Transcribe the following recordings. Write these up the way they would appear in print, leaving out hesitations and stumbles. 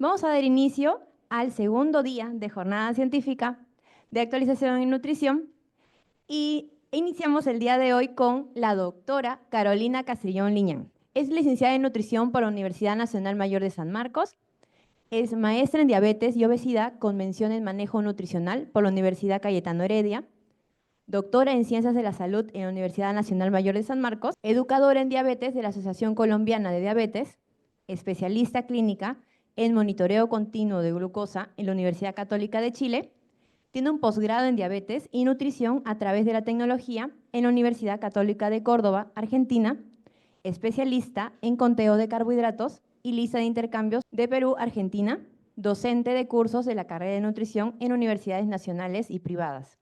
Vamos a dar inicio al segundo día de jornada científica de actualización en nutrición y iniciamos el día de hoy con la doctora Carolina Castrillón Liñán. Es licenciada en nutrición por la Universidad Nacional Mayor de San Marcos. Es maestra en diabetes y obesidad con mención en manejo nutricional por la Universidad Cayetano Heredia. Doctora en Ciencias de la Salud en la Universidad Nacional Mayor de San Marcos, educadora en diabetes de la Asociación Colombiana de Diabetes, especialista clínica en monitoreo continuo de glucosa en la Universidad Católica de Chile, tiene un posgrado en diabetes y nutrición a través de la tecnología en la Universidad Católica de Córdoba, Argentina, especialista en conteo de carbohidratos y lista de intercambios de Perú, Argentina, docente de cursos de la carrera de nutrición en universidades nacionales y privadas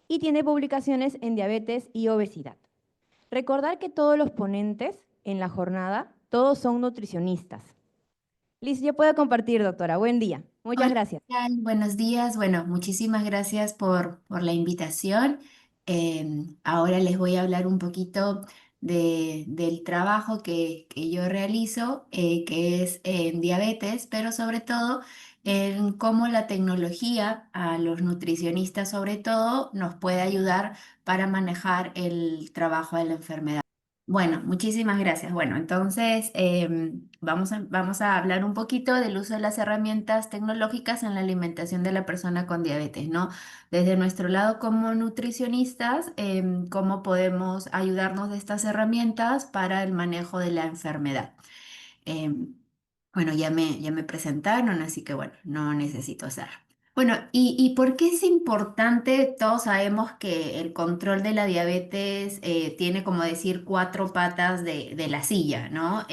y tiene publicaciones en diabetes y obesidad. Recordar que todos los ponentes en la jornada, todos son nutricionistas. Liz, yo puedo compartir, doctora. Buen día. Muchas Hola, gracias. ¿qué tal? Buenos días. Bueno, muchísimas gracias por la invitación. Ahora les voy a hablar un poquito del trabajo que yo realizo, que es en diabetes, pero sobre todo en cómo la tecnología a los nutricionistas sobre todo nos puede ayudar para manejar el trabajo de la enfermedad. Bueno, muchísimas gracias. Bueno, entonces vamos a hablar un poquito del uso de las herramientas tecnológicas en la alimentación de la persona con diabetes, ¿no? Desde nuestro lado como nutricionistas, cómo podemos ayudarnos de estas herramientas para el manejo de la enfermedad. Em, bueno, ya me presentaron, así que bueno, no necesito hacer. Bueno, y por qué es importante? Todos sabemos que el control de la diabetes tiene, como decir, cuatro patas de la silla, ¿no?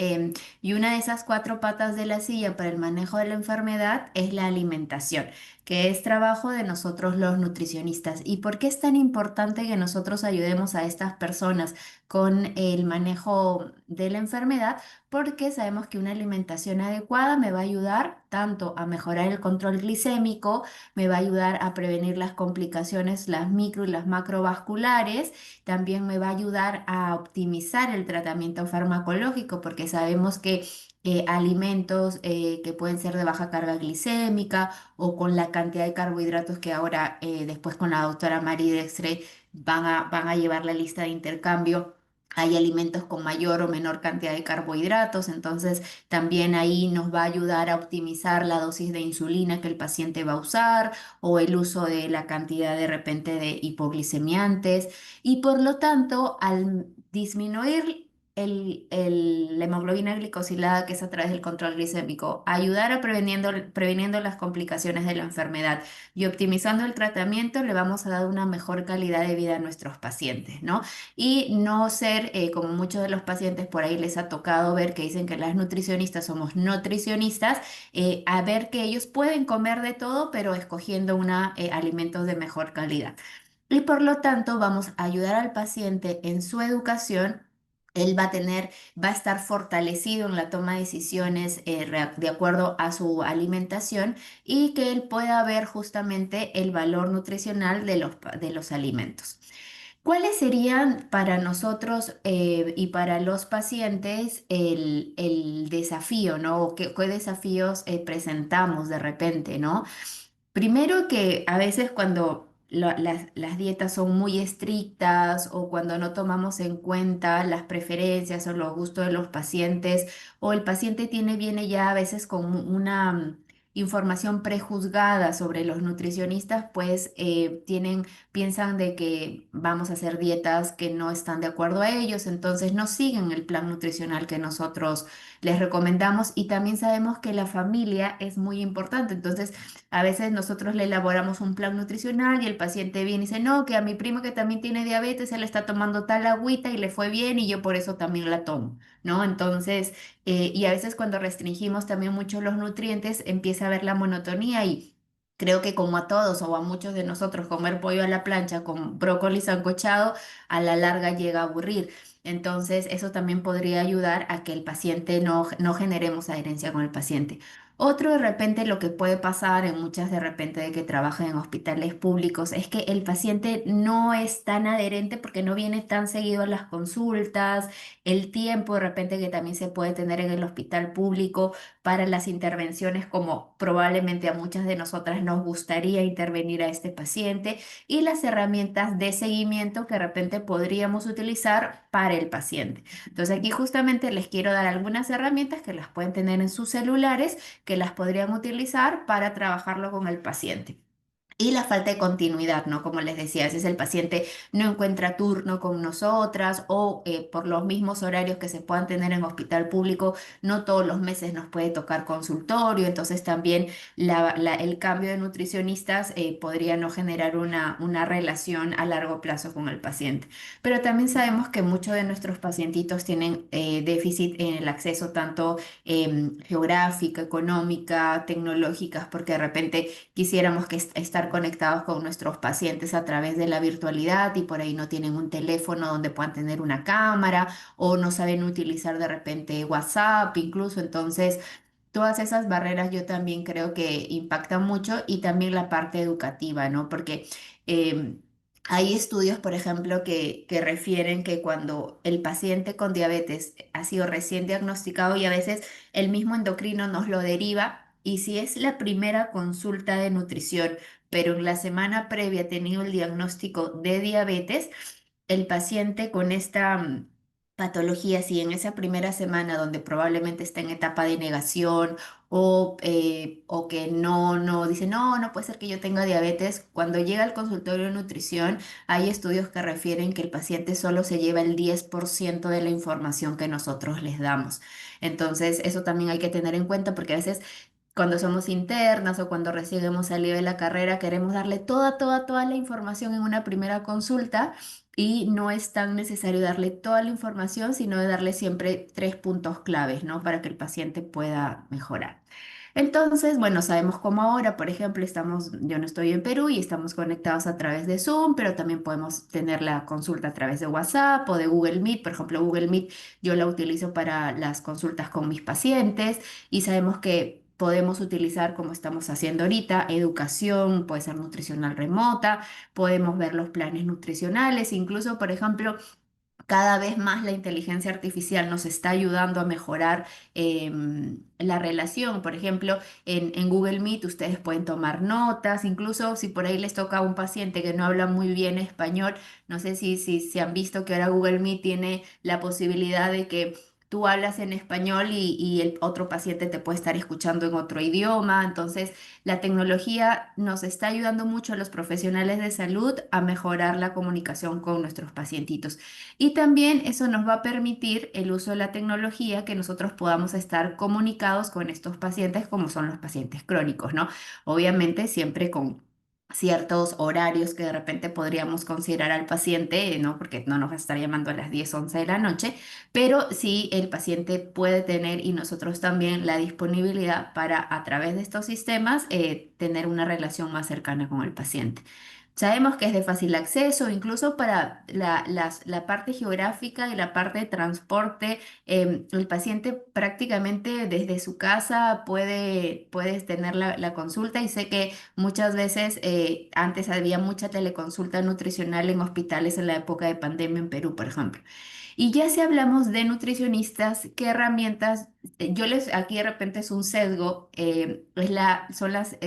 Y una de esas cuatro patas de la silla para el manejo de la enfermedad es la alimentación, que es trabajo de nosotros los nutricionistas. ¿Y por qué es tan importante que nosotros ayudemos a estas personas con el manejo de la enfermedad? Porque sabemos que una alimentación adecuada me va a ayudar tanto a mejorar el control glicémico, me va a ayudar a prevenir las complicaciones, las micro y las macrovasculares, también me va a ayudar a optimizar el tratamiento farmacológico, porque sabemos que alimentos que pueden ser de baja carga glicémica o con la cantidad de carbohidratos que ahora después con la doctora Marie Dextre van a llevar la lista de intercambio. Hay alimentos con mayor o menor cantidad de carbohidratos, entonces también ahí nos va a ayudar a optimizar la dosis de insulina que el paciente va a usar o el uso de la cantidad de repente de hipoglicemiantes y por lo tanto al disminuir la hemoglobina glicosilada que es a través del control glicémico, ayudar a previniendo las complicaciones de la enfermedad y optimizando el tratamiento, le vamos a dar una mejor calidad de vida a nuestros pacientes, ¿no? Y no ser, como muchos de los pacientes por ahí les ha tocado ver que dicen que las nutricionistas somos nutricionistas, a ver que ellos pueden comer de todo, pero escogiendo alimentos de mejor calidad. Y por lo tanto vamos a ayudar al paciente en su educación. Él va a estar fortalecido en la toma de decisiones de acuerdo a su alimentación y que él pueda ver justamente el valor nutricional de los alimentos. ¿Cuáles serían para nosotros y para los pacientes el desafío, ¿no? ¿O qué desafíos presentamos de repente, ¿no? Primero que a veces cuando las dietas son muy estrictas o cuando no tomamos en cuenta las preferencias o los gustos de los pacientes o el paciente viene ya a veces con una información prejuzgada sobre los nutricionistas, pues piensan de que vamos a hacer dietas que no están de acuerdo a ellos, entonces no siguen el plan nutricional que nosotros les recomendamos y también sabemos que la familia es muy importante, entonces a veces nosotros le elaboramos un plan nutricional y el paciente viene y dice, no, que a mi primo que también tiene diabetes, él está tomando tal agüita y le fue bien y yo por eso también la tomo, ¿no? Entonces, y a veces cuando restringimos también mucho los nutrientes, empieza a haber la monotonía y creo que como a todos o a muchos de nosotros comer pollo a la plancha con brócoli sancochado, a la larga llega a aburrir. Entonces, eso también podría ayudar a que el paciente no generemos adherencia con el paciente. Otro de repente lo que puede pasar en muchas de repente de que trabajan en hospitales públicos es que el paciente no es tan adherente porque no viene tan seguido a las consultas, el tiempo de repente que también se puede tener en el hospital público para las intervenciones como probablemente a muchas de nosotras nos gustaría intervenir a este paciente y las herramientas de seguimiento que de repente podríamos utilizar para el paciente. Entonces aquí justamente les quiero dar algunas herramientas que las pueden tener en sus celulares, que las podrían utilizar para trabajarlo con el paciente. Y la falta de continuidad, ¿no? Como les decía, a veces el paciente no encuentra turno con nosotras o por los mismos horarios que se puedan tener en hospital público, no todos los meses nos puede tocar consultorio, entonces también el cambio de nutricionistas podría no generar una relación a largo plazo con el paciente. Pero también sabemos que muchos de nuestros pacientitos tienen déficit en el acceso tanto geográfica, económica, tecnológicas, porque de repente quisiéramos estar conectados con nuestros pacientes a través de la virtualidad y por ahí no tienen un teléfono donde puedan tener una cámara o no saben utilizar de repente WhatsApp incluso. Entonces, todas esas barreras yo también creo que impactan mucho y también la parte educativa, ¿no? Porque hay estudios, por ejemplo, que refieren que cuando el paciente con diabetes ha sido recién diagnosticado y a veces el mismo endocrino nos lo deriva, y si es la primera consulta de nutrición, pero en la semana previa ha tenido el diagnóstico de diabetes, el paciente con esta patología, si en esa primera semana donde probablemente está en etapa de negación o que no dice, no, no puede ser que yo tenga diabetes, cuando llega al consultorio de nutrición, hay estudios que refieren que el paciente solo se lleva el 10% de la información que nosotros les damos. Entonces, eso también hay que tener en cuenta porque a veces cuando somos internas o cuando recién hemos salido de la carrera, queremos darle toda la información en una primera consulta y no es tan necesario darle toda la información, sino de darle siempre tres puntos claves, ¿no? Para que el paciente pueda mejorar. Entonces, bueno, sabemos cómo ahora, por ejemplo, yo no estoy en Perú y estamos conectados a través de Zoom, pero también podemos tener la consulta a través de WhatsApp o de Google Meet. Por ejemplo, Google Meet yo la utilizo para las consultas con mis pacientes y sabemos que podemos utilizar, como estamos haciendo ahorita, educación, puede ser nutricional remota, podemos ver los planes nutricionales, incluso, por ejemplo, cada vez más la inteligencia artificial nos está ayudando a mejorar la relación. Por ejemplo, en Google Meet ustedes pueden tomar notas, incluso si por ahí les toca a un paciente que no habla muy bien español, no sé si han visto que ahora Google Meet tiene la posibilidad de que tú hablas en español y el otro paciente te puede estar escuchando en otro idioma. Entonces, la tecnología nos está ayudando mucho a los profesionales de salud a mejorar la comunicación con nuestros pacientitos. Y también eso nos va a permitir el uso de la tecnología que nosotros podamos estar comunicados con estos pacientes como son los pacientes crónicos, ¿no? Obviamente siempre con ciertos horarios que de repente podríamos considerar al paciente, ¿no? Porque no nos va a estar llamando a las 10 11 de la noche, pero sí el paciente puede tener y nosotros también la disponibilidad para a través de estos sistemas tener una relación más cercana con el paciente. Sabemos que es de fácil acceso, incluso para la parte geográfica y la parte de transporte. El paciente prácticamente desde su casa puede tener la consulta y sé que muchas veces antes había mucha teleconsulta nutricional en hospitales en la época de pandemia en Perú, por ejemplo. Y ya si hablamos de nutricionistas, ¿qué herramientas? Aquí de repente es un sesgo, son las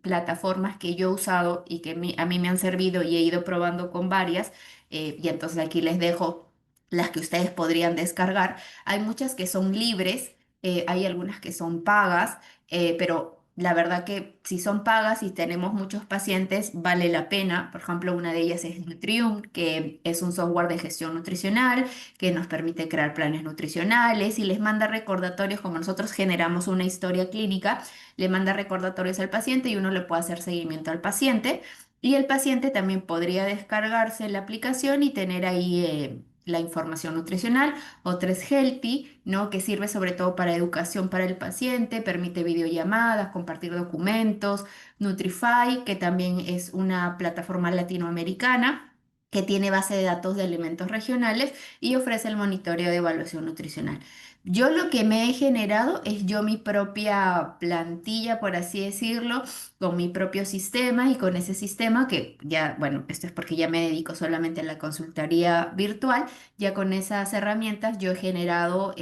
plataformas que yo he usado y que a mí me han servido y he ido probando con varias, y entonces aquí les dejo las que ustedes podrían descargar. Hay muchas que son libres, hay algunas que son pagas, pero la verdad que si son pagas y tenemos muchos pacientes, vale la pena. Por ejemplo, una de ellas es Nutrium, que es un software de gestión nutricional que nos permite crear planes nutricionales y les manda recordatorios, como nosotros generamos una historia clínica, le manda recordatorios al paciente y uno le puede hacer seguimiento al paciente. Y el paciente también podría descargarse la aplicación y tener ahí la información nutricional. Otra es Healthy, ¿no? Que sirve sobre todo para educación para el paciente, permite videollamadas, compartir documentos. Nutrify, que también es una plataforma latinoamericana que tiene base de datos de alimentos regionales y ofrece el monitoreo de evaluación nutricional. Yo lo que me he generado es yo mi propia plantilla, por así decirlo, con mi propio sistema y con ese sistema que ya, bueno, esto es porque ya me dedico solamente a la consultoría virtual, ya con esas herramientas yo he generado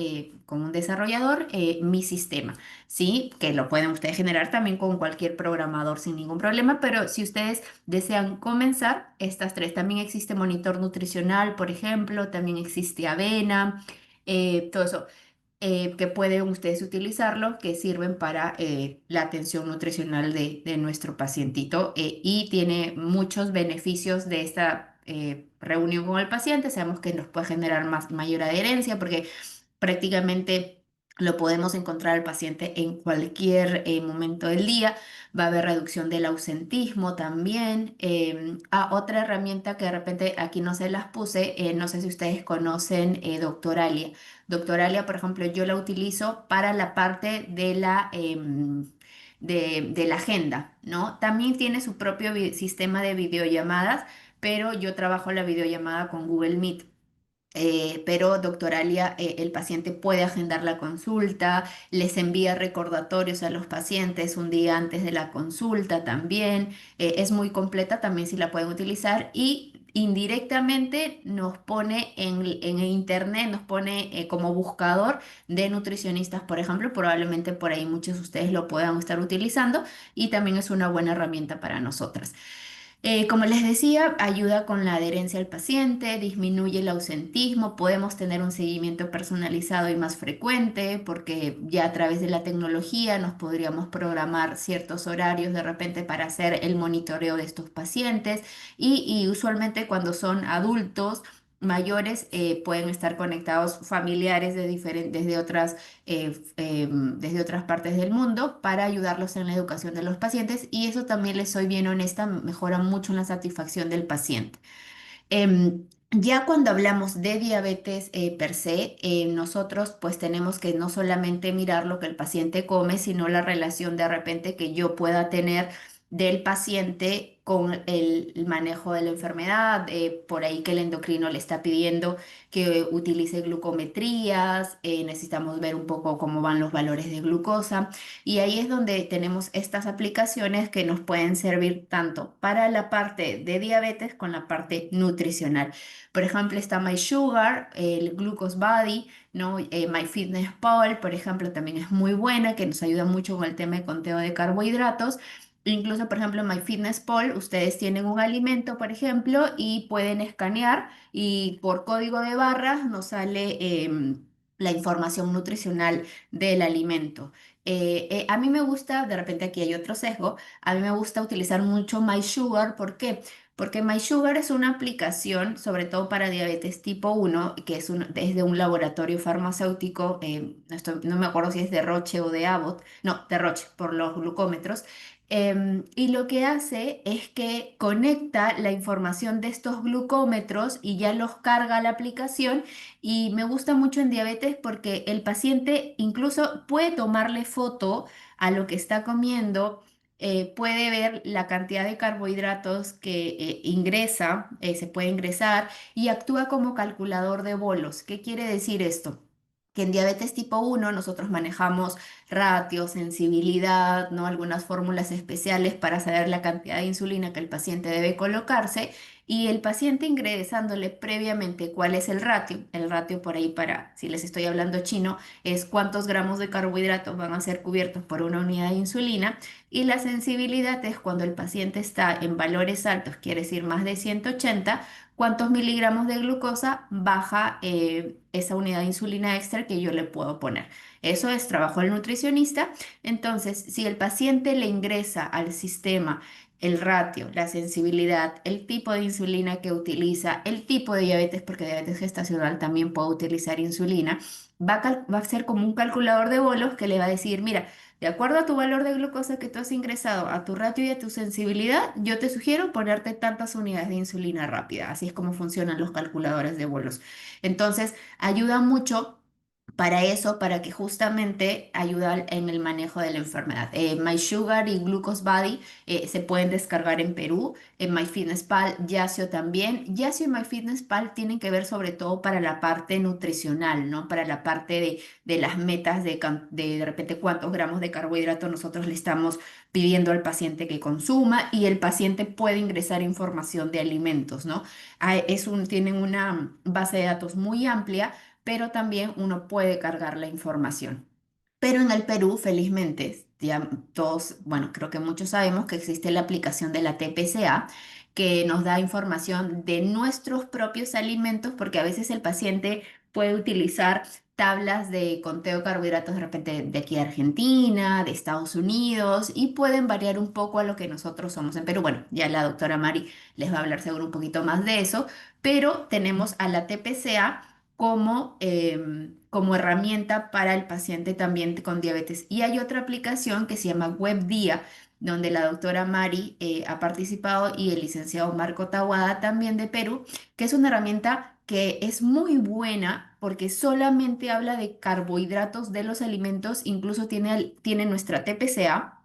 con un desarrollador mi sistema, ¿sí? Que lo pueden ustedes generar también con cualquier programador sin ningún problema, pero si ustedes desean comenzar, estas tres, también existe monitor nutricional, por ejemplo, también existe Avena. Todo eso que pueden ustedes utilizarlo, que sirven para la atención nutricional de nuestro pacientito y tiene muchos beneficios de esta reunión con el paciente. Sabemos que nos puede generar mayor adherencia porque prácticamente lo podemos encontrar al paciente en cualquier momento del día. Va a haber reducción del ausentismo también. Otra herramienta que de repente aquí no se las puse, no sé si ustedes conocen Doctoralia. Doctoralia, por ejemplo, yo la utilizo para la parte de de la agenda, ¿no? También tiene su propio sistema de videollamadas, pero yo trabajo la videollamada con Google Meet. Pero Doctoralia, el paciente puede agendar la consulta, les envía recordatorios a los pacientes un día antes de la consulta también. Es muy completa también si la pueden utilizar y indirectamente nos pone en internet, nos pone como buscador de nutricionistas, por ejemplo. Probablemente por ahí muchos de ustedes lo puedan estar utilizando y también es una buena herramienta para nosotras. Como les decía, ayuda con la adherencia al paciente, disminuye el ausentismo, podemos tener un seguimiento personalizado y más frecuente porque ya a través de la tecnología nos podríamos programar ciertos horarios de repente para hacer el monitoreo de estos pacientes y usualmente cuando son adultos mayores pueden estar conectados familiares de desde desde otras partes del mundo para ayudarlos en la educación de los pacientes y eso también les soy bien honesta, mejora mucho en la satisfacción del paciente. Ya cuando hablamos de diabetes per se, nosotros pues tenemos que no solamente mirar lo que el paciente come, sino la relación de repente que yo pueda tener del paciente con el manejo de la enfermedad, por ahí que el endocrino le está pidiendo que utilice glucometrías, necesitamos ver un poco cómo van los valores de glucosa y ahí es donde tenemos estas aplicaciones que nos pueden servir tanto para la parte de diabetes con la parte nutricional. Por ejemplo, está MySugar, el Glucose Body, ¿no? MyFitnessPal, por ejemplo, también es muy buena, que nos ayuda mucho con el tema de conteo de carbohidratos. Incluso, por ejemplo, en MyFitnessPal, ustedes tienen un alimento, por ejemplo, y pueden escanear y por código de barras nos sale la información nutricional del alimento. A mí me gusta, de repente aquí hay otro sesgo, a mí me gusta utilizar mucho MySugar. ¿Por qué? Porque MySugar es una aplicación, sobre todo para diabetes tipo uno que es de un laboratorio farmacéutico, no me acuerdo si es de Roche o de Abbott, no, de Roche, por los glucómetros. Y lo que hace es que conecta la información de estos glucómetros y ya los carga a la aplicación. Y me gusta mucho en diabetes porque el paciente incluso puede tomarle foto a lo que está comiendo, puede ver la cantidad de carbohidratos que ingresa, se puede ingresar y actúa como calculador de bolos. ¿Qué quiere decir esto? Que en diabetes tipo uno nosotros manejamos ratio, sensibilidad, ¿no? Algunas fórmulas especiales para saber la cantidad de insulina que el paciente debe colocarse y el paciente ingresándole previamente cuál es el ratio por ahí para, si les estoy hablando chino, es cuántos gramos de carbohidratos van a ser cubiertos por una unidad de insulina y la sensibilidad es cuando el paciente está en valores altos, quiere decir más de 180, cuántos miligramos de glucosa baja esa unidad de insulina extra que yo le puedo poner. Eso es trabajo del nutricionista. Entonces, si el paciente le ingresa al sistema el ratio, la sensibilidad, el tipo de insulina que utiliza, el tipo de diabetes, porque diabetes gestacional también puede utilizar insulina, va a ser como un calculador de bolos que le va a decir, mira, de acuerdo a tu valor de glucosa que tú has ingresado, a tu ratio y a tu sensibilidad, yo te sugiero ponerte tantas unidades de insulina rápida. Así es como funcionan los calculadores de bolos. Entonces, ayuda mucho para eso, para que justamente ayuda en el manejo de la enfermedad. MySugar y Glucose Body se pueden descargar en Perú, en MyFitnessPal, Yazio también. Yazio y MyFitnessPal tienen que ver sobre todo para la parte nutricional, ¿no? Para la parte de las metas de repente cuántos gramos de carbohidrato nosotros le estamos pidiendo al paciente que consuma y el paciente puede ingresar información de alimentos, ¿no? Tienen una base de datos muy amplia, pero también uno puede cargar la información. Pero en el Perú, felizmente, ya todos, bueno, creo que muchos sabemos que existe la aplicación de la TPCA que nos da información de nuestros propios alimentos, porque a veces el paciente puede utilizar tablas de conteo de carbohidratos de repente de aquí de Argentina, de Estados Unidos, y pueden variar un poco a lo que nosotros somos en Perú. Bueno, ya la doctora Mari les va a hablar seguro un poquito más de eso, pero tenemos a la TPCA como herramienta para el paciente también con diabetes. Y hay otra aplicación que se llama WebDía, donde la doctora Mari ha participado y el licenciado Marco Tawada también de Perú, que es una herramienta que es muy buena porque solamente habla de carbohidratos de los alimentos, incluso tiene nuestra TPCA.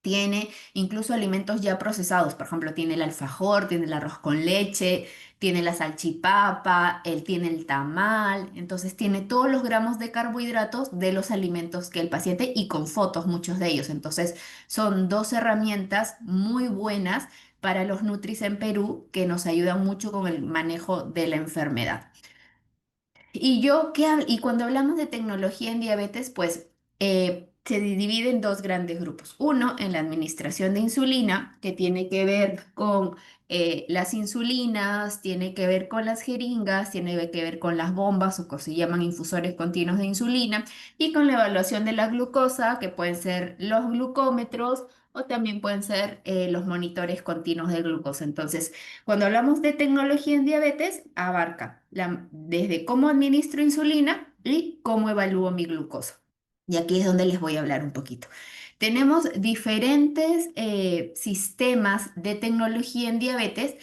Tiene incluso alimentos ya procesados, por ejemplo, tiene el alfajor, tiene el arroz con leche, tiene la salchipapa, él tiene el tamal, entonces tiene todos los gramos de carbohidratos de los alimentos que el paciente y con fotos muchos de ellos. Entonces son dos herramientas muy buenas para los Nutris en Perú que nos ayudan mucho con el manejo de la enfermedad. Y cuando hablamos de tecnología en diabetes, pues se divide en dos grandes grupos. Uno, en la administración de insulina, que tiene que ver con las insulinas, tiene que ver con las jeringas, tiene que ver con las bombas o que se llaman infusores continuos de insulina, y con la evaluación de la glucosa, que pueden ser los glucómetros o también pueden ser los monitores continuos de glucosa. Entonces, cuando hablamos de tecnología en diabetes, abarca desde cómo administro insulina y cómo evalúo mi glucosa. Y aquí es donde les voy a hablar un poquito. Tenemos diferentes sistemas de tecnología en diabetes.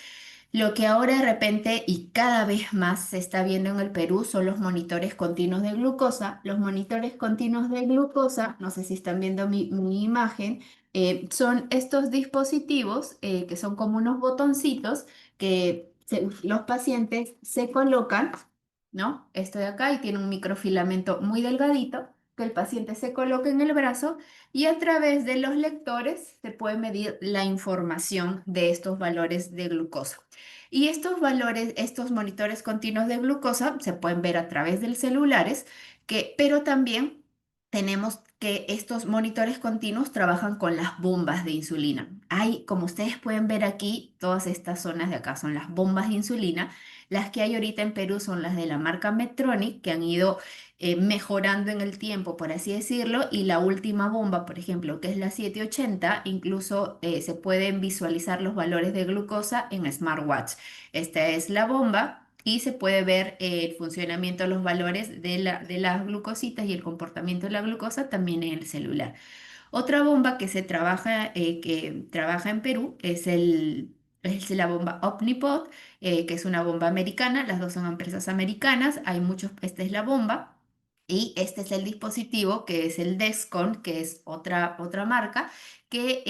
Lo que ahora de repente y cada vez más se está viendo en el Perú son los monitores continuos de glucosa. Los monitores continuos de glucosa, no sé si están viendo mi imagen, son estos dispositivos que son como unos botoncitos que los pacientes se colocan, ¿no? Esto de acá y tiene un microfilamento muy delgadito que el paciente se coloca en el brazo y a través de los lectores se puede medir la información de estos valores de glucosa. Y estos valores, estos monitores continuos de glucosa se pueden ver a través de celulares, pero también tenemos que estos monitores continuos trabajan con las bombas de insulina. Hay, como ustedes pueden ver aquí, todas estas zonas de acá son las bombas de insulina. Las que hay ahorita en Perú son las de la marca Medtronic, que han ido mejorando en el tiempo, por así decirlo, y la última bomba, por ejemplo, que es la 780, incluso se pueden visualizar los valores de glucosa en smartwatch. Esta es la bomba y se puede ver el funcionamiento de los valores de las glucositas y el comportamiento de la glucosa también en el celular. Otra bomba que trabaja en Perú es la bomba Omnipod, que es una bomba americana. Las dos son empresas americanas. Esta es la bomba. Y este es el dispositivo que es el Dexcom, que es otra marca, que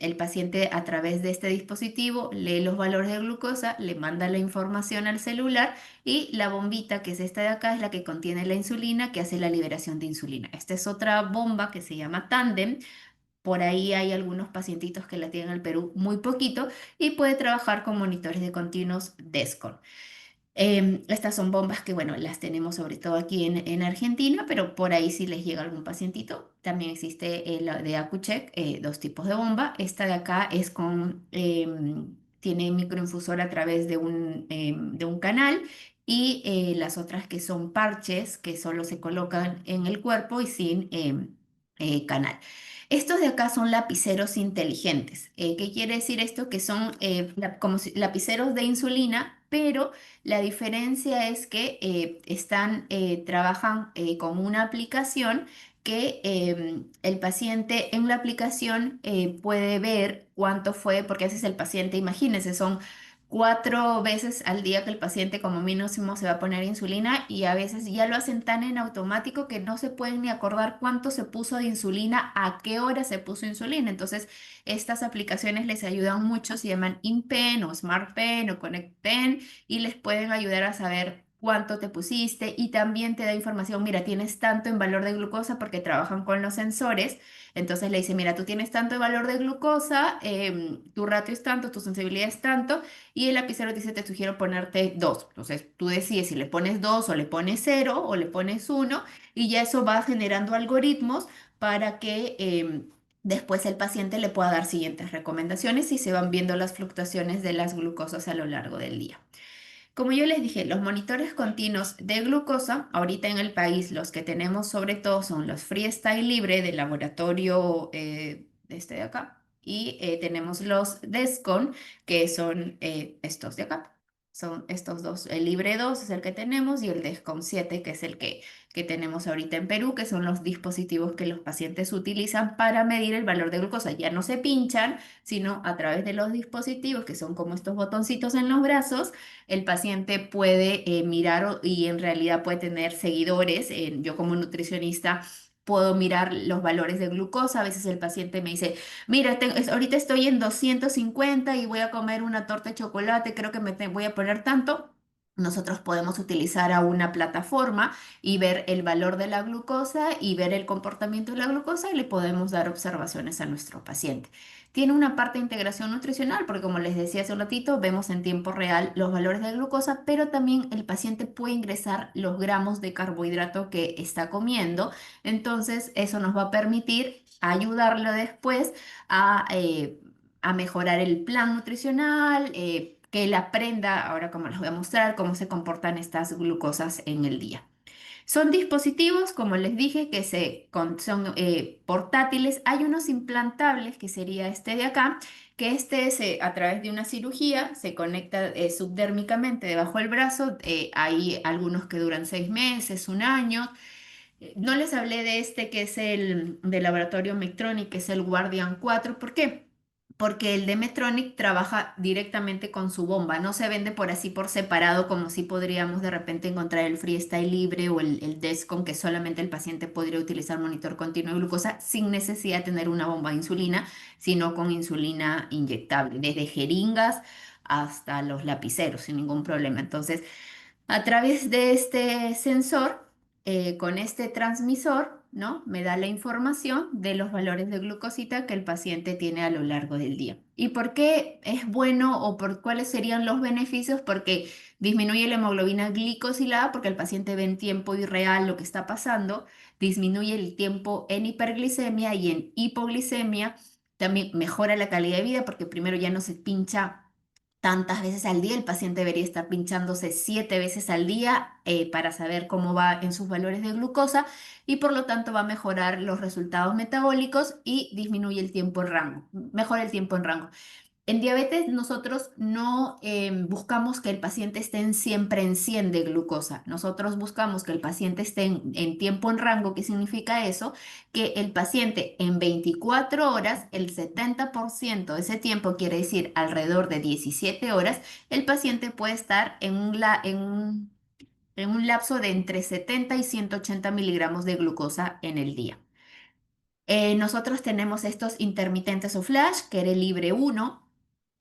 el paciente a través de este dispositivo lee los valores de glucosa, le manda la información al celular y la bombita, que es esta de acá, es la que contiene la insulina, que hace la liberación de insulina. Esta es otra bomba que se llama Tandem. Por ahí hay algunos pacientitos que la tienen al Perú muy poquito y puede trabajar con monitores de continuos Dexcom. Estas son bombas que, bueno, las tenemos sobre todo aquí en Argentina, pero por ahí si les llega algún pacientito. También existe la de Accu-Chek, dos tipos de bomba. Esta de acá tiene microinfusor a través de un canal y las otras que son parches que solo se colocan en el cuerpo y sin canal. Estos de acá son lapiceros inteligentes. ¿Qué quiere decir esto? Que son como lapiceros de insulina, pero la diferencia es que trabajan con una aplicación que el paciente en la aplicación puede ver cuánto fue, porque a veces el paciente, imagínense, son 4 veces al día que el paciente como mínimo se va a poner insulina y a veces ya lo hacen tan en automático que no se pueden ni acordar cuánto se puso de insulina, a qué hora se puso insulina. Entonces, estas aplicaciones les ayudan mucho, se llaman InPen o SmartPen o ConnectPen y les pueden ayudar a saber cuánto te pusiste y también te da información, mira, tienes tanto en valor de glucosa porque trabajan con los sensores. Entonces le dice, mira, tú tienes tanto de valor de glucosa, tu ratio es tanto, tu sensibilidad es tanto y el lapicero te dice, te sugiero ponerte 2. Entonces tú decides si le pones 2 o le pones 0 o le pones 1 y ya eso va generando algoritmos para que después el paciente le pueda dar siguientes recomendaciones y se van viendo las fluctuaciones de las glucosas a lo largo del día. Como yo les dije, los monitores continuos de glucosa, ahorita en el país los que tenemos sobre todo son los Freestyle Libre del laboratorio este de acá y tenemos los Descon que son estos de acá. Son estos dos. El Libre 2 es el que tenemos y el Descon 7 que es el que tenemos ahorita en Perú, que son los dispositivos que los pacientes utilizan para medir el valor de glucosa. Ya no se pinchan, sino a través de los dispositivos que son como estos botoncitos en los brazos el paciente puede mirar y en realidad puede tener seguidores. Yo como nutricionista puedo mirar los valores de glucosa. A veces el paciente me dice, mira, ahorita estoy en 250 y voy a comer una torta de chocolate, creo que voy a poner tanto. Nosotros podemos utilizar a una plataforma y ver el valor de la glucosa y ver el comportamiento de la glucosa y le podemos dar observaciones a nuestro paciente. Tiene una parte de integración nutricional, porque como les decía hace un ratito, vemos en tiempo real los valores de glucosa, pero también el paciente puede ingresar los gramos de carbohidrato que está comiendo. Entonces, eso nos va a permitir ayudarlo después a mejorar el plan nutricional, que él aprenda, ahora como les voy a mostrar, cómo se comportan estas glucosas en el día. Son dispositivos, como les dije, que son portátiles. Hay unos implantables, que sería este de acá, que a través de una cirugía se conecta subdérmicamente debajo del brazo. Hay algunos que duran 6 meses, un año. No les hablé de este que es el de laboratorio Medtronic, que es el Guardian 4. ¿Por qué? Porque el de Medtronic trabaja directamente con su bomba, no se vende por así por separado como si podríamos de repente encontrar el Freestyle Libre o el Descom, que solamente el paciente podría utilizar monitor continuo de glucosa sin necesidad de tener una bomba de insulina, sino con insulina inyectable, desde jeringas hasta los lapiceros, sin ningún problema. Entonces, a través de este sensor, con este transmisor, ¿no? Me da la información de los valores de glucosita que el paciente tiene a lo largo del día. ¿Y por qué es bueno o por cuáles serían los beneficios? Porque disminuye la hemoglobina glicosilada, porque el paciente ve en tiempo irreal lo que está pasando, disminuye el tiempo en hiperglicemia y en hipoglicemia, también mejora la calidad de vida porque primero ya no se pincha tantas veces al día. El paciente debería estar pinchándose 7 veces al día para saber cómo va en sus valores de glucosa y por lo tanto va a mejorar los resultados metabólicos y disminuye el tiempo en rango, mejora el tiempo en rango. En diabetes nosotros no buscamos que el paciente esté siempre en 100 de glucosa. Nosotros buscamos que el paciente esté en tiempo en rango. ¿Qué significa eso? Que el paciente en 24 horas, el 70% de ese tiempo, quiere decir alrededor de 17 horas, el paciente puede estar en un lapso de entre 70 y 180 miligramos de glucosa en el día. Nosotros tenemos estos intermitentes o flash, que era el Libre 1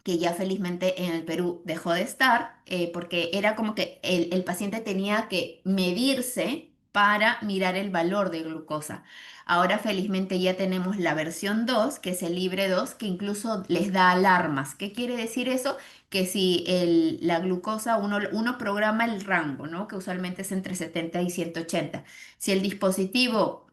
que ya felizmente en el Perú dejó de estar, porque era como que el paciente tenía que medirse para mirar el valor de glucosa. Ahora felizmente ya tenemos la versión 2 que es el Libre 2 que incluso les da alarmas. ¿Qué quiere decir eso? Que si la glucosa, uno programa el rango, ¿no? Que usualmente es entre 70 y 180. Si el dispositivo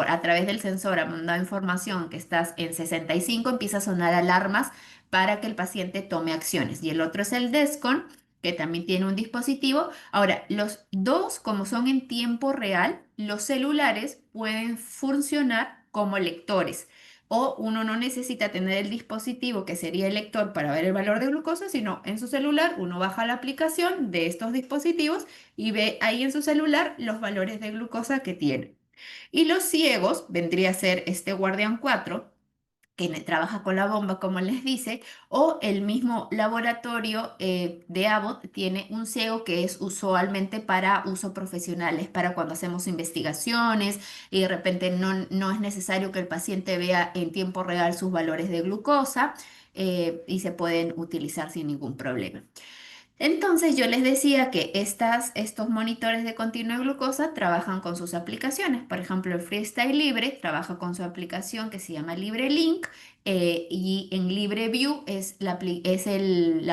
a través del sensor ha mandado información que estás en 65, empieza a sonar alarmas para que el paciente tome acciones. Y el otro es el Descon, que también tiene un dispositivo. Ahora, los dos, como son en tiempo real, los celulares pueden funcionar como lectores. O uno no necesita tener el dispositivo que sería el lector para ver el valor de glucosa, sino en su celular uno baja la aplicación de estos dispositivos y ve ahí en su celular los valores de glucosa que tiene. Y los ciegos, vendría a ser este Guardian 4 que trabaja con la bomba, como les dice, o el mismo laboratorio de Abbott tiene un ciego que es usualmente para uso profesional, es para cuando hacemos investigaciones y de repente no es necesario que el paciente vea en tiempo real sus valores de glucosa, y se pueden utilizar sin ningún problema. Entonces yo les decía que estos monitores de continuo de glucosa trabajan con sus aplicaciones. Por ejemplo, el Freestyle Libre trabaja con su aplicación que se llama LibreLink, y en LibreView es la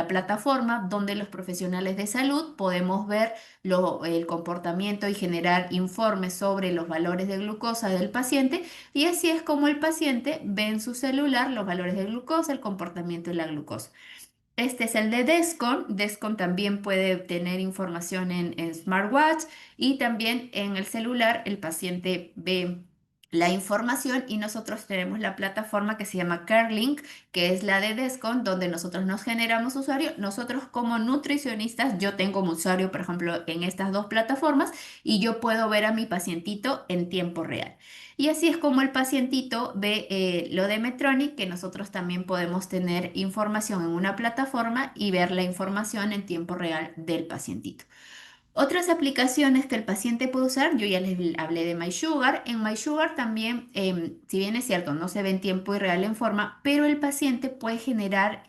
plataforma donde los profesionales de salud podemos ver el comportamiento y generar informes sobre los valores de glucosa del paciente, y así es como el paciente ve en su celular los valores de glucosa, el comportamiento de la glucosa. Este es el de Descon. Descon también puede tener información en smartwatch, y también en el celular el paciente ve la información, y nosotros tenemos la plataforma que se llama CareLink, que es la de Descon, donde nosotros nos generamos usuario. Nosotros como nutricionistas, yo tengo un usuario, por ejemplo, en estas dos plataformas, y yo puedo ver a mi pacientito en tiempo real. Y así es como el pacientito ve lo de Medtronic, que nosotros también podemos tener información en una plataforma y ver la información en tiempo real del pacientito. Otras aplicaciones que el paciente puede usar, yo ya les hablé de MySugar. En MySugar también, si bien es cierto, no se ve en tiempo real en forma, pero el paciente puede generar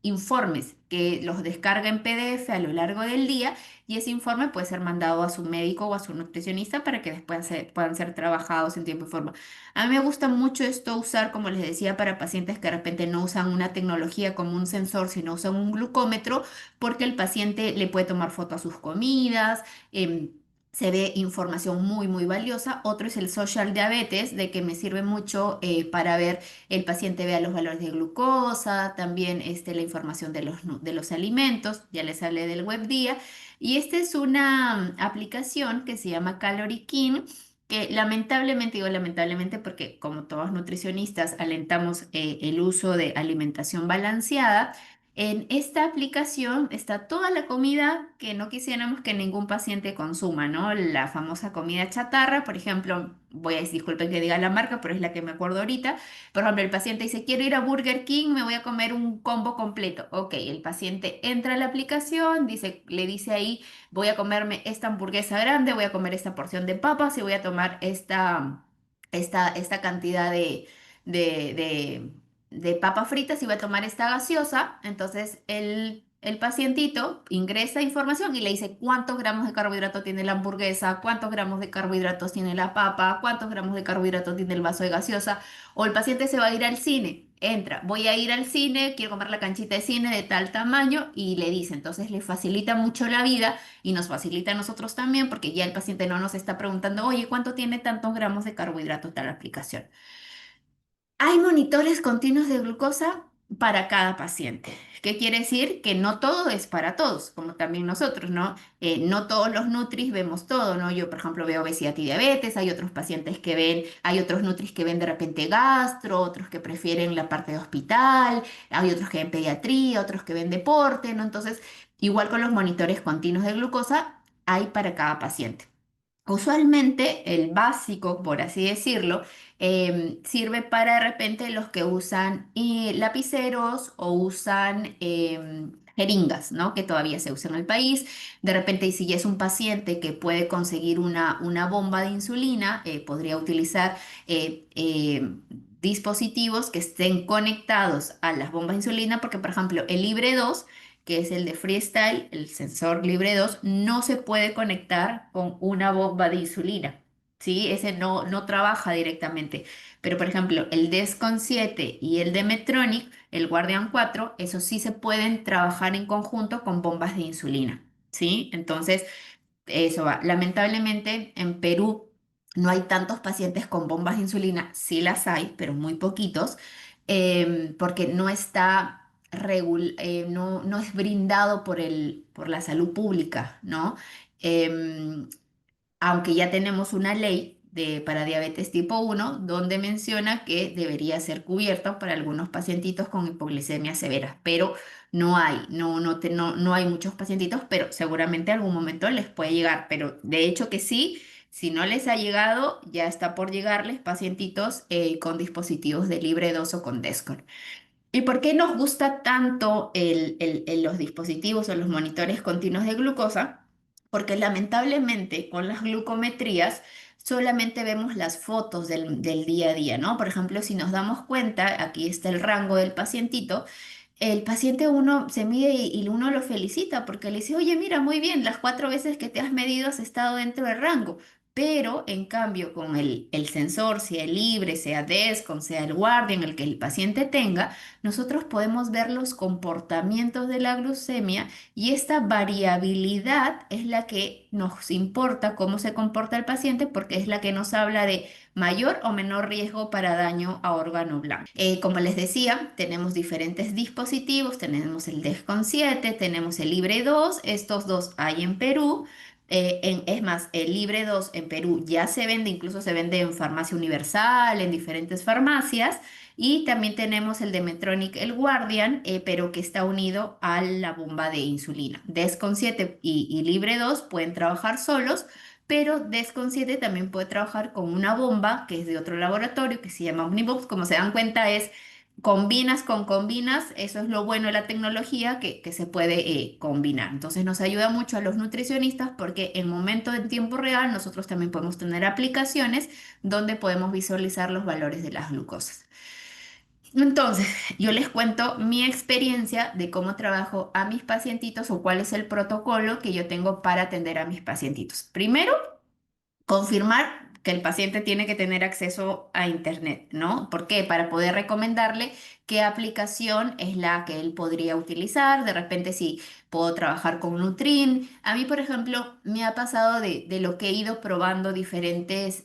informes que los descarga en PDF a lo largo del día, y ese informe puede ser mandado a su médico o a su nutricionista para que después puedan ser trabajados en tiempo y forma. A mí me gusta mucho esto usar, como les decía, para pacientes que de repente no usan una tecnología como un sensor, sino usan un glucómetro, porque el paciente le puede tomar foto a sus comidas. Se ve información muy, muy valiosa. Otro es el social diabetes, de que me sirve mucho para ver, el paciente vea los valores de glucosa, también la información de los alimentos, ya les hablé del web día. Y esta es una aplicación que se llama Calorie King, que lamentablemente, digo lamentablemente porque como todos nutricionistas alentamos el uso de alimentación balanceada. En esta aplicación está toda la comida que no quisiéramos que ningún paciente consuma, ¿no? La famosa comida chatarra, por ejemplo, disculpen que diga la marca, pero es la que me acuerdo ahorita. Por ejemplo, el paciente dice, quiero ir a Burger King, me voy a comer un combo completo. Ok, el paciente entra a la aplicación, le dice ahí, voy a comerme esta hamburguesa grande, voy a comer esta porción de papas y voy a tomar esta cantidad de, de papas fritas y voy a tomar esta gaseosa. Entonces el pacientito ingresa información y le dice cuántos gramos de carbohidrato tiene la hamburguesa, cuántos gramos de carbohidratos tiene la papa, cuántos gramos de carbohidrato tiene el vaso de gaseosa. O el paciente se va a ir al cine. Entra, voy a ir al cine, quiero comer la canchita de cine de tal tamaño, y le dice, entonces le facilita mucho la vida y nos facilita a nosotros también, porque ya el paciente no nos está preguntando, oye, ¿cuánto tiene tantos gramos de carbohidrato tal aplicación? Hay monitores continuos de glucosa para cada paciente. ¿Qué quiere decir? Que no todo es para todos, como también nosotros, ¿no? No todos los nutris vemos todo, ¿no? Yo, por ejemplo, veo obesidad y diabetes, hay otros pacientes que ven, hay otros nutris que ven de repente gastro, otros que prefieren la parte de hospital, hay otros que ven pediatría, otros que ven deporte, ¿no? Entonces, igual con los monitores continuos de glucosa, hay para cada paciente. Usualmente el básico, por así decirlo, sirve para de repente los que usan lapiceros o usan jeringas, ¿no? Que todavía se usan en el país. De repente, y si ya es un paciente que puede conseguir una bomba de insulina, podría utilizar dispositivos que estén conectados a las bombas de insulina, porque por ejemplo el Libre 2, que es el de Freestyle, el sensor Libre 2, no se puede conectar con una bomba de insulina, ¿sí? Ese no trabaja directamente. Pero, por ejemplo, el Descon 7 y el de Medtronic, el Guardian 4, esos sí se pueden trabajar en conjunto con bombas de insulina, ¿sí? Entonces, eso va. Lamentablemente, en Perú no hay tantos pacientes con bombas de insulina, sí las hay, pero muy poquitos, porque no es brindado por la salud pública, ¿no? Em, Aunque ya tenemos una ley para diabetes tipo 1 donde menciona que debería ser cubierto para algunos pacientitos con hipoglicemia severa, pero no hay muchos pacientitos, pero seguramente algún momento les puede llegar, pero de hecho que sí. Si no les ha llegado, ya está por llegarles pacientitos con dispositivos de libre dosis o con Descon. ¿Y por qué nos gusta tanto los dispositivos o los monitores continuos de glucosa? Porque lamentablemente con las glucometrías solamente vemos las fotos del día a día, ¿no? Por ejemplo, si nos damos cuenta, aquí está el rango del pacientito. El paciente uno se mide y uno lo felicita porque le dice, oye, mira, muy bien, las 4 veces que te has medido has estado dentro del rango. Pero en cambio con el sensor, sea el libre, sea Descon, sea el Guardian, el que el paciente tenga, nosotros podemos ver los comportamientos de la glucemia y esta variabilidad es la que nos importa cómo se comporta el paciente porque es la que nos habla de mayor o menor riesgo para daño a órgano blanco. Como les decía, tenemos diferentes dispositivos, tenemos el Descon 7, tenemos el Libre 2, estos dos hay en Perú. Es más, el Libre 2 en Perú ya se vende, incluso se vende en Farmacia Universal, en diferentes farmacias. Y también tenemos el de Medtronic, el Guardian, pero que está unido a la bomba de insulina. Descon 7 y Libre 2 pueden trabajar solos, pero Descon 7 también puede trabajar con una bomba que es de otro laboratorio que se llama Omnibox. Como se dan cuenta, es combinas con combinas. Eso es lo bueno de la tecnología, que se puede combinar. Entonces nos ayuda mucho a los nutricionistas porque en momento en tiempo real nosotros también podemos tener aplicaciones donde podemos visualizar los valores de las glucosas. Entonces, yo les cuento mi experiencia de cómo trabajo a mis pacientitos o cuál es el protocolo que yo tengo para atender a mis pacientitos. Primero, confirmar que el paciente tiene que tener acceso a Internet, ¿no? ¿Por qué? Para poder recomendarle qué aplicación es la que él podría utilizar. De repente, si puedo trabajar con Nutrin. A mí, por ejemplo, me ha pasado de lo que he ido probando diferentes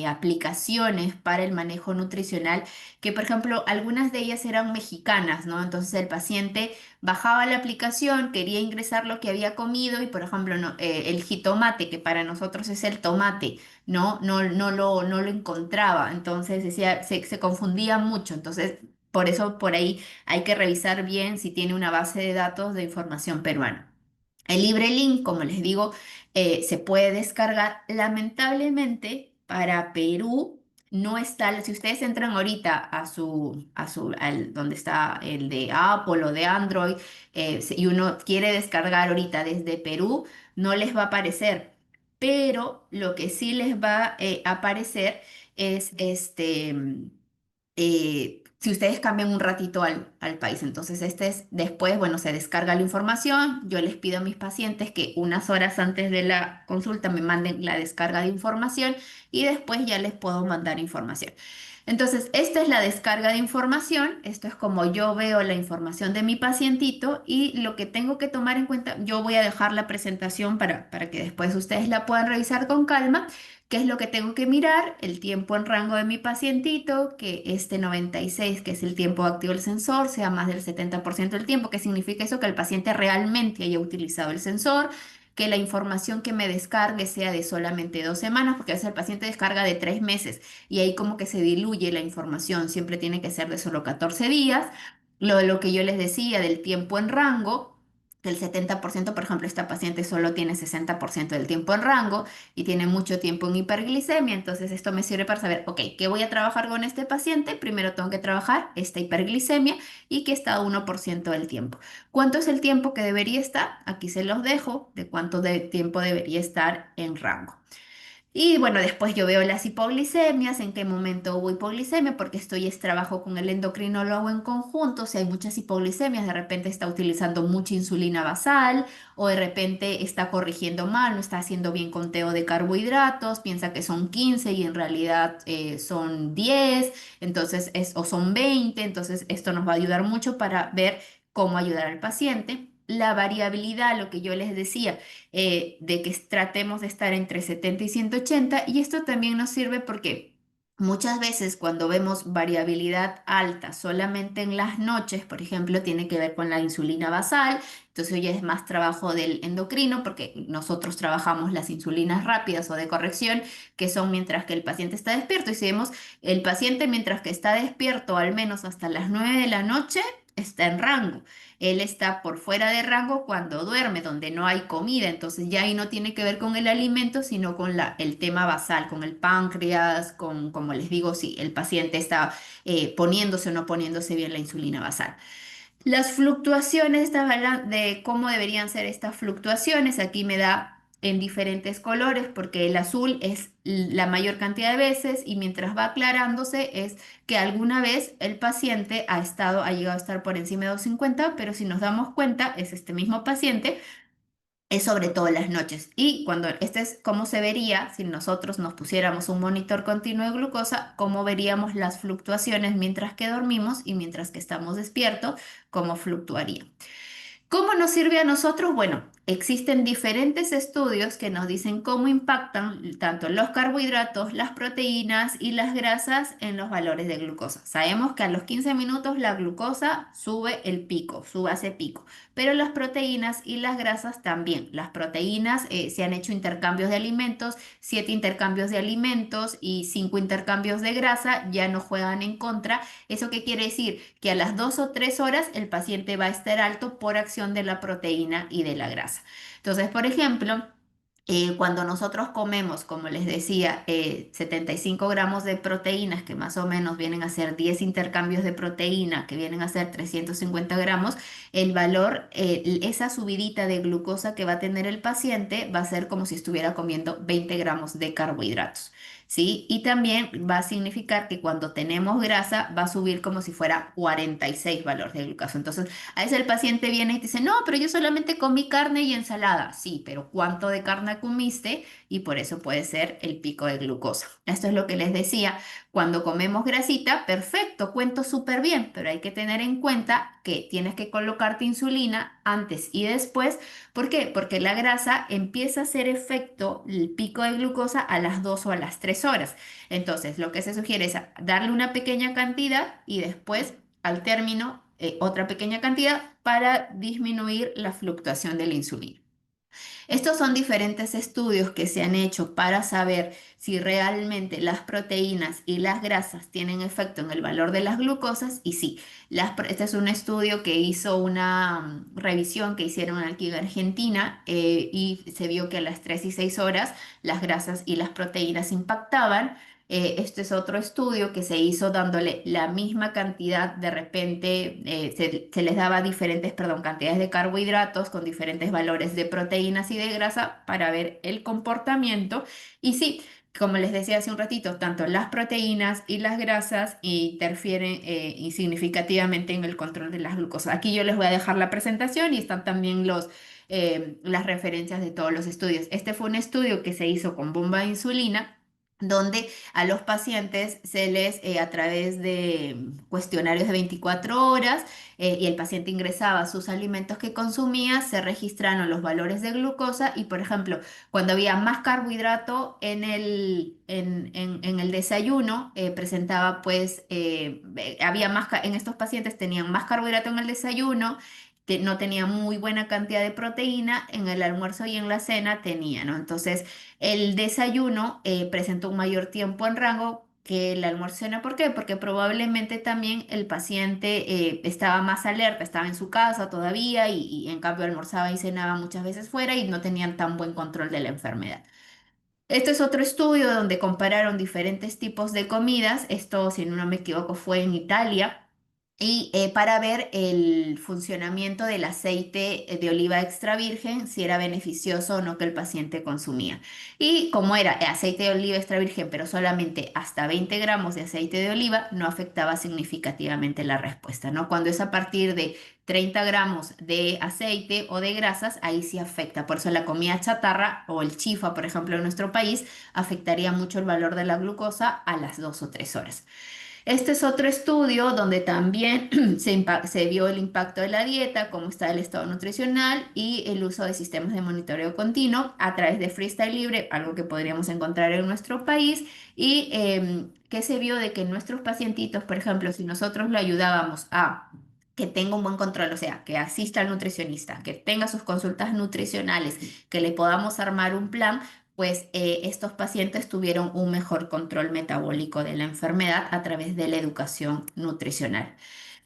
aplicaciones para el manejo nutricional, que por ejemplo, algunas de ellas eran mexicanas, ¿no? Entonces el paciente bajaba la aplicación, quería ingresar lo que había comido y, por ejemplo, el jitomate, que para nosotros es el tomate, no lo encontraba. Entonces decía, se confundía mucho. Entonces, por eso por ahí hay que revisar bien si tiene una base de datos de información peruana. El LibreLink, como les digo, se puede descargar. Lamentablemente, para Perú no está. Si ustedes entran ahorita donde está el de Apple o de Android, y uno quiere descargar ahorita desde Perú, no les va a aparecer. Pero lo que sí les va a aparecer es si ustedes cambian un ratito al país. Entonces, este es después, bueno, se descarga la información. Yo les pido a mis pacientes que unas horas antes de la consulta me manden la descarga de información y después ya les puedo mandar información. Entonces, esta es la descarga de información. Esto es como yo veo la información de mi pacientito y lo que tengo que tomar en cuenta, yo voy a dejar la presentación para que después ustedes la puedan revisar con calma. ¿Qué es lo que tengo que mirar? El tiempo en rango de mi pacientito, que este 96, que es el tiempo activo del sensor, sea más del 70% del tiempo. ¿Qué significa eso? Que el paciente realmente haya utilizado el sensor, que la información que me descargue sea de solamente 2 semanas, porque a veces el paciente descarga de 3 meses y ahí como que se diluye la información. Siempre tiene que ser de solo 14 días. Lo que yo les decía del tiempo en rango. Que el 70%, por ejemplo, esta paciente solo tiene 60% del tiempo en rango y tiene mucho tiempo en hiperglicemia. Entonces esto me sirve para saber, ok, ¿qué voy a trabajar con este paciente? Primero tengo que trabajar esta hiperglicemia y que está a 1% del tiempo. ¿Cuánto es el tiempo que debería estar? Aquí se los dejo de cuánto de tiempo debería estar en rango. Y bueno, después yo veo las hipoglicemias, en qué momento hubo hipoglicemia, porque trabajo con el endocrinólogo en conjunto. Si hay muchas hipoglicemias, de repente está utilizando mucha insulina basal o de repente está corrigiendo mal, no está haciendo bien conteo de carbohidratos, piensa que son 15 y en realidad son 10, entonces o son 20. Entonces esto nos va a ayudar mucho para ver cómo ayudar al paciente. La variabilidad, lo que yo les decía de que tratemos de estar entre 70 y 180 y esto también nos sirve porque muchas veces cuando vemos variabilidad alta solamente en las noches, por ejemplo, tiene que ver con la insulina basal. Entonces hoy es más trabajo del endocrino porque nosotros trabajamos las insulinas rápidas o de corrección, que son mientras que el paciente está despierto. Y si vemos el paciente mientras que está despierto al menos hasta las 9 de la noche, está en rango. Él está por fuera de rango cuando duerme, donde no hay comida. Entonces ya ahí no tiene que ver con el alimento, sino con el tema basal, con el páncreas, con, como les digo, si el paciente está poniéndose o no poniéndose bien la insulina basal. Las fluctuaciones de cómo deberían ser estas fluctuaciones, aquí me da en diferentes colores porque el azul es la mayor cantidad de veces y mientras va aclarándose es que alguna vez el paciente ha llegado a estar por encima de 250, pero si nos damos cuenta es este mismo paciente, es sobre todo en las noches. Y cuando este es cómo se vería si nosotros nos pusiéramos un monitor continuo de glucosa, cómo veríamos las fluctuaciones mientras que dormimos y mientras que estamos despiertos, cómo fluctuaría. ¿Cómo nos sirve a nosotros? Bueno, existen diferentes estudios que nos dicen cómo impactan tanto los carbohidratos, las proteínas y las grasas en los valores de glucosa. Sabemos que a los 15 minutos la glucosa sube el pico, sube ese pico, pero las proteínas y las grasas también. Las proteínas se han hecho intercambios de alimentos, 7 intercambios de alimentos y 5 intercambios de grasa ya no juegan en contra. ¿Eso qué quiere decir? Que a las 2 o 3 horas el paciente va a estar alto por acción de la proteína y de la grasa. Entonces, por ejemplo, cuando nosotros comemos, como les decía, 75 gramos de proteínas, que más o menos vienen a ser 10 intercambios de proteína, que vienen a ser 350 gramos, el valor, esa subidita de glucosa que va a tener el paciente va a ser como si estuviera comiendo 20 gramos de carbohidratos. ¿Sí? Y también va a significar que cuando tenemos grasa va a subir como si fuera 46 valor de glucosa. Entonces, a veces el paciente viene y te dice, no, pero yo solamente comí carne y ensalada. Sí, pero ¿cuánto de carne comiste? Y por eso puede ser el pico de glucosa. Esto es lo que les decía. Cuando comemos grasita, perfecto, cuento súper bien, pero hay que tener en cuenta que tienes que colocarte insulina antes y después. ¿Por qué? Porque la grasa empieza a hacer efecto, el pico de glucosa, a las 2 o a las 3 horas. Entonces, lo que se sugiere es darle una pequeña cantidad y después, al término, otra pequeña cantidad para disminuir la fluctuación de la insulina. Estos son diferentes estudios que se han hecho para saber si realmente las proteínas y las grasas tienen efecto en el valor de las glucosas y sí. Este es un estudio que hizo una revisión que hicieron aquí en Argentina y se vio que a las 3 y 6 horas las grasas y las proteínas impactaban. Este es otro estudio que se hizo dándole la misma cantidad, de repente se les daba diferentes, perdón, cantidades de carbohidratos con diferentes valores de proteínas y de grasa para ver el comportamiento. Y sí, como les decía hace un ratito, tanto las proteínas y las grasas interfieren y significativamente en el control de las glucosas. Aquí yo les voy a dejar la presentación y están también las referencias de todos los estudios. Este fue un estudio que se hizo con bomba de insulina donde a los pacientes se les, a través de cuestionarios de 24 horas, y el paciente ingresaba sus alimentos que consumía, se registraron los valores de glucosa y, por ejemplo, cuando había más carbohidrato en el desayuno, presentaba pues, había en estos pacientes tenían más carbohidrato en el desayuno, no tenían muy buena cantidad de proteína, en el almuerzo y en la cena tenía, ¿no? Entonces, el desayuno presentó un mayor tiempo en rango que el almuerzo y cena. ¿Por qué? Porque probablemente también el paciente estaba más alerta, estaba en su casa todavía y en cambio almorzaba y cenaba muchas veces fuera y no tenían tan buen control de la enfermedad. Este es otro estudio donde compararon diferentes tipos de comidas. Esto, si no me equivoco, fue en Italia. Y para ver el funcionamiento del aceite de oliva extra virgen, si era beneficioso o no que el paciente consumía. Y como era aceite de oliva extra virgen, pero solamente hasta 20 gramos de aceite de oliva, no afectaba significativamente la respuesta, ¿no? Cuando es a partir de 30 gramos de aceite o de grasas, ahí sí afecta. Por eso la comida chatarra o el chifa, por ejemplo, en nuestro país, afectaría mucho el valor de la glucosa a las 2 o 3 horas. Este es otro estudio donde también se vio el impacto de la dieta, cómo está el estado nutricional y el uso de sistemas de monitoreo continuo a través de Freestyle Libre, algo que podríamos encontrar en nuestro país, y que se vio de que nuestros pacientitos, por ejemplo, si nosotros lo ayudábamos a que tenga un buen control, o sea, que asista al nutricionista, que tenga sus consultas nutricionales, que le podamos armar un plan, pues estos pacientes tuvieron un mejor control metabólico de la enfermedad a través de la educación nutricional.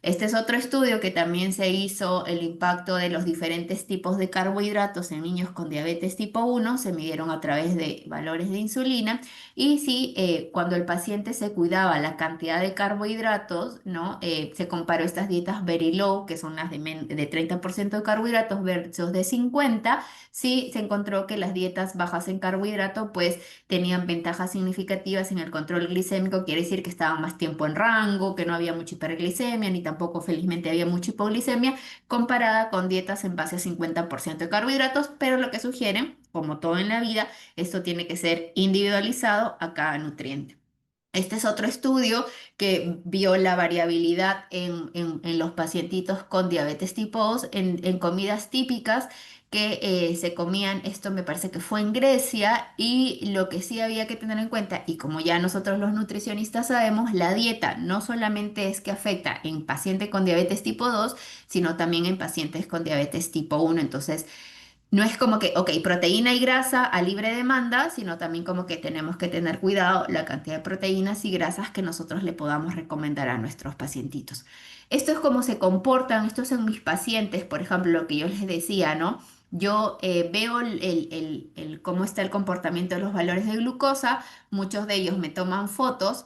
Este es otro estudio que también se hizo el impacto de los diferentes tipos de carbohidratos en niños con diabetes tipo 1, se midieron a través de valores de insulina y si cuando el paciente se cuidaba la cantidad de carbohidratos, ¿no? Se comparó estas dietas very low, que son las de 30% de carbohidratos versus de 50, sí se encontró que las dietas bajas en carbohidratos pues tenían ventajas significativas en el control glicémico, quiere decir que estaban más tiempo en rango, que no había mucha hiperglicemia, ni tampoco felizmente había mucha hipoglicemia, comparada con dietas en base a 50% de carbohidratos, pero lo que sugieren, como todo en la vida, esto tiene que ser individualizado a cada nutriente. Este es otro estudio que vio la variabilidad en los pacientitos con diabetes tipo 2 en comidas típicas que se comían, esto me parece que fue en Grecia, y lo que sí había que tener en cuenta, y como ya nosotros los nutricionistas sabemos, la dieta no solamente es que afecta en pacientes con diabetes tipo 2, sino también en pacientes con diabetes tipo 1. Entonces, no es como que, ok, proteína y grasa a libre demanda, sino también como que tenemos que tener cuidado la cantidad de proteínas y grasas que nosotros le podamos recomendar a nuestros pacientitos. Esto es cómo se comportan, estos son mis pacientes, por ejemplo, lo que yo les decía, ¿no? Yo veo cómo está el comportamiento de los valores de glucosa, muchos de ellos me toman fotos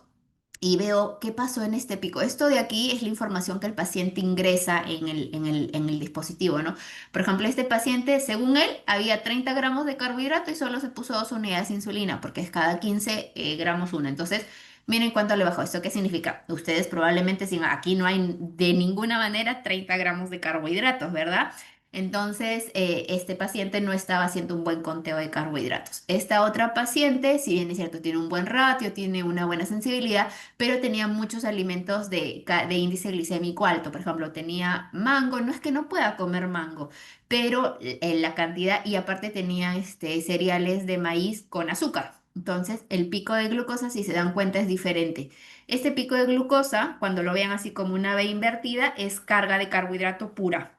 y veo qué pasó en este pico. Esto de aquí es la información que el paciente ingresa en el dispositivo, ¿no? Por ejemplo, este paciente, según él, había 30 gramos de carbohidrato y solo se puso 2 unidades de insulina, porque es cada 15 gramos una. Entonces, miren cuánto le bajó. ¿Esto qué significa? Ustedes probablemente sin aquí no hay de ninguna manera 30 gramos de carbohidratos, ¿verdad? Entonces, este paciente no estaba haciendo un buen conteo de carbohidratos. Esta otra paciente, si bien es cierto, tiene un buen ratio, tiene una buena sensibilidad, pero tenía muchos alimentos de índice glicémico alto. Por ejemplo, tenía mango, no es que no pueda comer mango, pero la cantidad, y aparte tenía cereales de maíz con azúcar. Entonces, el pico de glucosa, si se dan cuenta, es diferente. Este pico de glucosa, cuando lo vean así como una V invertida, es carga de carbohidrato pura.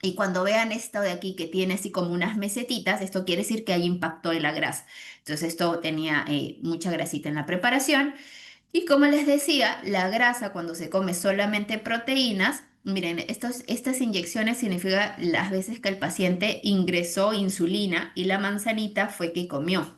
Y cuando vean esto de aquí que tiene así como unas mesetitas, esto quiere decir que hay impacto de la grasa. Entonces esto tenía mucha grasita en la preparación. Y como les decía, la grasa cuando se come solamente proteínas, miren, estas inyecciones significa las veces que el paciente ingresó insulina y la manzanita fue que comió.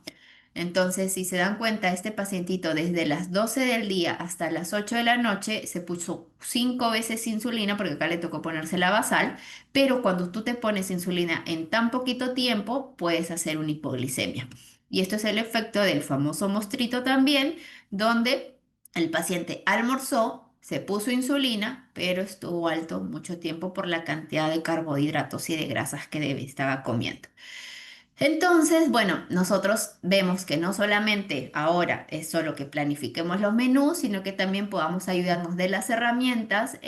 Entonces, si se dan cuenta, este pacientito desde las 12 del día hasta las 8 de la noche se puso 5 veces insulina, porque acá le tocó ponerse la basal, pero cuando tú te pones insulina en tan poquito tiempo, puedes hacer una hipoglicemia. Y esto es el efecto del famoso mostrito también, donde el paciente almorzó, se puso insulina, pero estuvo alto mucho tiempo por la cantidad de carbohidratos y de grasas que estaba comiendo. Entonces, bueno, nosotros vemos que no solamente ahora es solo que planifiquemos los menús, sino que también podamos ayudarnos de las herramientas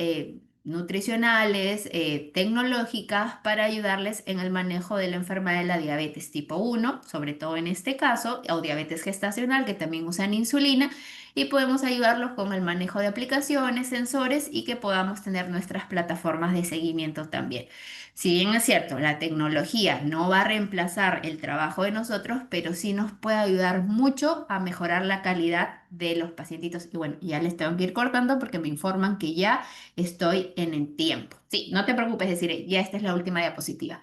nutricionales, tecnológicas, para ayudarles en el manejo de la enfermedad de la diabetes tipo 1, sobre todo en este caso, o diabetes gestacional, que también usan insulina, y podemos ayudarlos con el manejo de aplicaciones, sensores, y que podamos tener nuestras plataformas de seguimiento también. Si bien es cierto, la tecnología no va a reemplazar el trabajo de nosotros, pero sí nos puede ayudar mucho a mejorar la calidad de los pacientitos. Y bueno, ya les tengo que ir cortando porque me informan que ya estoy en el tiempo. Sí, no te preocupes, decir, ya esta es la última diapositiva.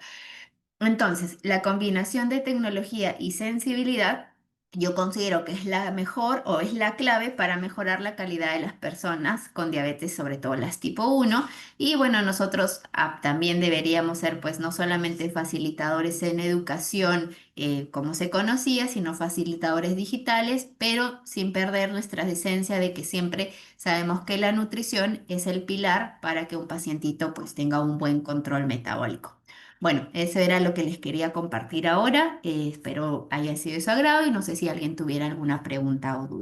Entonces, la combinación de tecnología y sensibilidad, yo considero que es la mejor o es la clave para mejorar la calidad de las personas con diabetes, sobre todo las tipo 1. Y bueno, nosotros también deberíamos ser pues no solamente facilitadores en educación como se conocía, sino facilitadores digitales, pero sin perder nuestra esencia de que siempre sabemos que la nutrición es el pilar para que un pacientito pues tenga un buen control metabólico. Bueno, eso era lo que les quería compartir ahora. Espero haya sido de su agrado y no sé si alguien tuviera alguna pregunta o duda.